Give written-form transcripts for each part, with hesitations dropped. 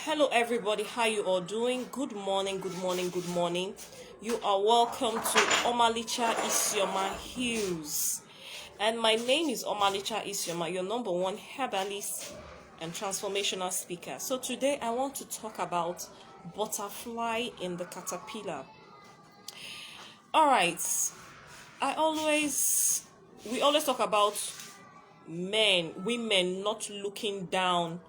Hello everybody, how you all doing? Good morning, good morning, good morning. You are welcome to Omalicha Isioma Hughes. And my name is Omalicha Isioma, your number one herbalist and transformational speaker. So today I want to talk about butterfly in the caterpillar. Alright, we always talk about women not looking down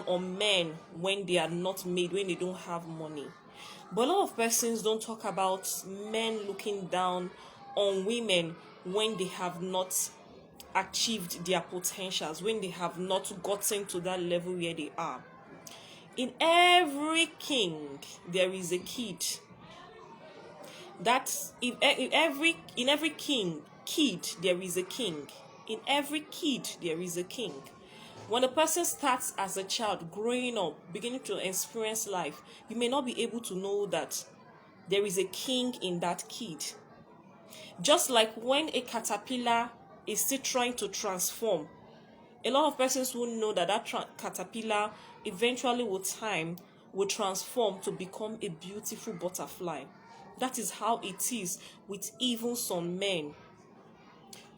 on men when they are not made, when they don't have money. But a lot of persons don't talk about men looking down on women when they have not achieved their potentials, when they have not gotten to that level where they are. In every king, there is a kid. In every kid, there is a king. In every kid, there is a king. When a person starts as a child, growing up, beginning to experience life, you may not be able to know that there is a king in that kid. Just like when a caterpillar is still trying to transform, a lot of persons will know that caterpillar eventually with time will transform to become a beautiful butterfly. That is how it is with even some men.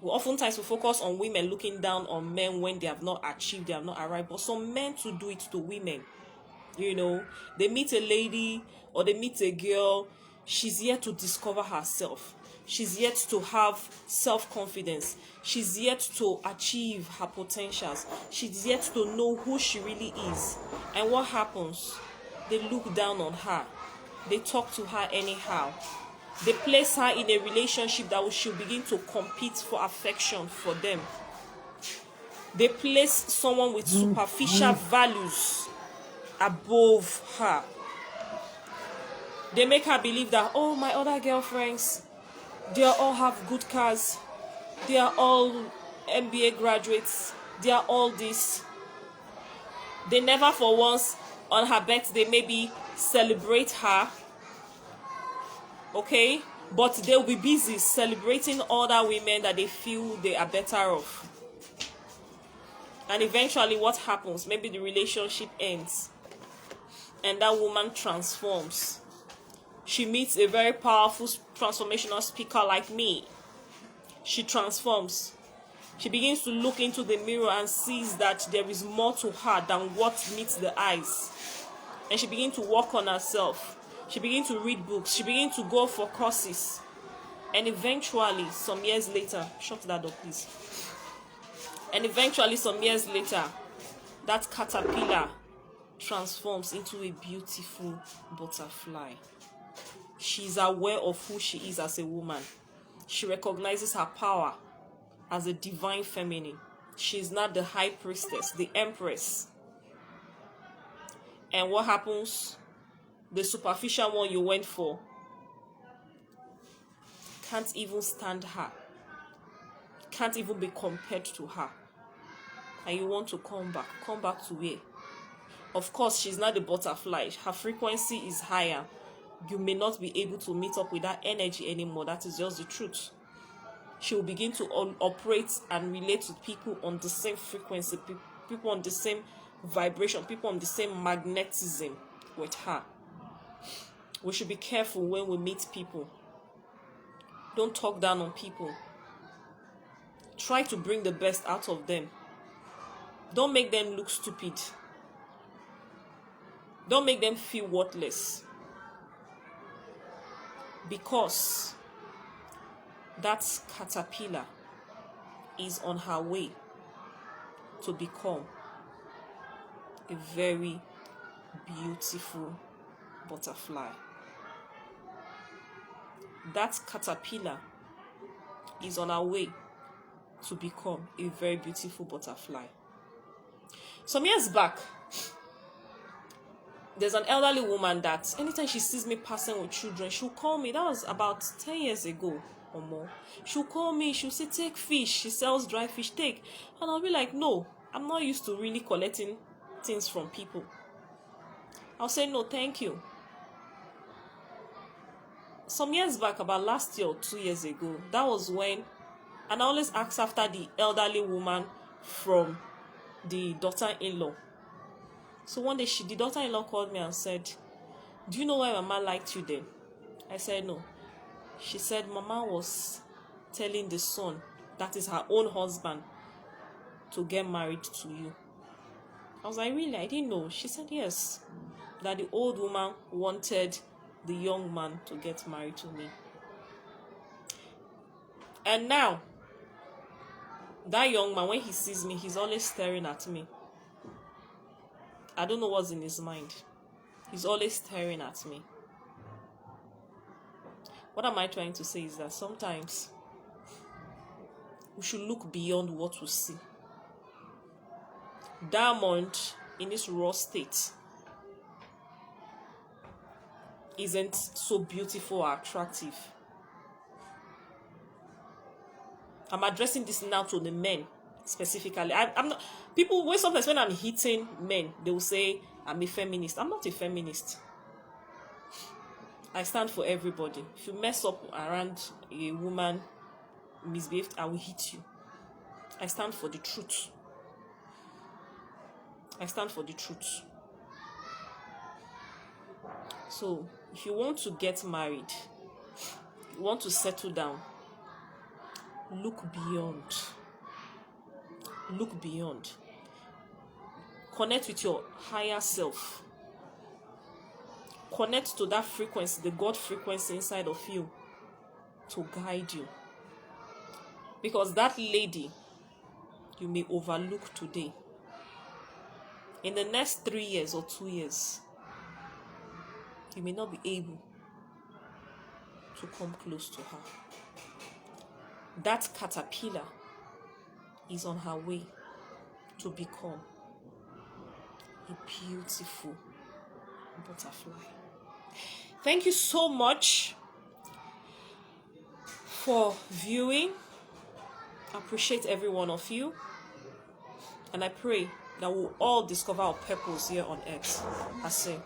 Oftentimes we focus on women looking down on men when they have not achieved, they have not arrived. But some men to do it to women. They meet a lady or they meet a girl. She's yet to discover herself. She's yet to have self-confidence. She's yet to achieve her potentials. She's yet to know who she really is. And what happens? They look down on her. They talk to her anyhow. They place her in a relationship that she'll begin to compete for affection for them. They place someone with superficial values above her. They make her believe that, oh, my other girlfriends, they all have good cars. They are all MBA graduates. They are all this. They never for once on her birthday maybe celebrate her. Okay, but they'll be busy celebrating other women that they feel they are better off. And eventually what happens? Maybe the relationship ends and that woman transforms. She meets a very powerful transformational speaker like me. She transforms. She begins to look into the mirror and sees that there is more to her than what meets the eyes. And she begins to work on herself. She began to read books. She began to go for courses. And eventually, some years later, shut that door, please. And eventually, some years later, that caterpillar transforms into a beautiful butterfly. She's aware of who she is as a woman. She recognizes her power as a divine feminine. She's not the high priestess, the empress. And what happens? The superficial one you went for can't even stand her, can't even be compared to her. And you want to come back to where? Of course, she's not the butterfly. Her frequency is higher. You may not be able to meet up with that energy anymore. That is just the truth. She will begin to operate and relate with people on the same frequency, people on the same vibration, people on the same magnetism with her. We should be careful when we meet people. Don't talk down on people. Try to bring the best out of them. Don't make them look stupid. Don't make them feel worthless. Because that caterpillar is on her way to become a very beautiful butterfly. That caterpillar is on her way to become a very beautiful butterfly. Some years back, there's an elderly woman that anytime she sees me passing with children, she'll call me. That was about 10 years ago or more. She'll call me, she'll say, take fish. She sells dry fish, take. And I'll be like, no, I'm not used to really collecting things from people. I'll say, no, thank you. Some years back, about last year or 2 years ago, that was when, and I always ask after the elderly woman from the daughter-in-law. So one day the daughter-in-law called me and said, do you know why Mama liked you then? I said, no. She said, Mama was telling the son, that is her own husband, to get married to you. I was like, really? I didn't know. She said, yes. That the old woman wanted the young man to get married to me. And now, that young man, when he sees me, he's always staring at me. I don't know what's in his mind. He's always staring at me. What am I trying to say is that sometimes we should look beyond what we see. Diamond in its raw state isn't so beautiful or attractive. I'm addressing this now to the men specifically. I'm not people. Sometimes when I'm hitting men, they will say I'm a feminist. I'm not a feminist. I stand for everybody. If you mess up around a woman misbehaved, I will hit you. I stand for the truth. I stand for the truth. So, if you want to get married, you want to settle down, look beyond. Look beyond. Connect with your higher self. Connect to that frequency, the God frequency inside of you, to guide you. Because that lady you may overlook today, in the next 3 years or 2 years, you may not be able to come close to her. That caterpillar is on her way to become a beautiful butterfly. Thank you so much for viewing. I appreciate every one of you. And I pray that we'll all discover our purpose here on earth. I say.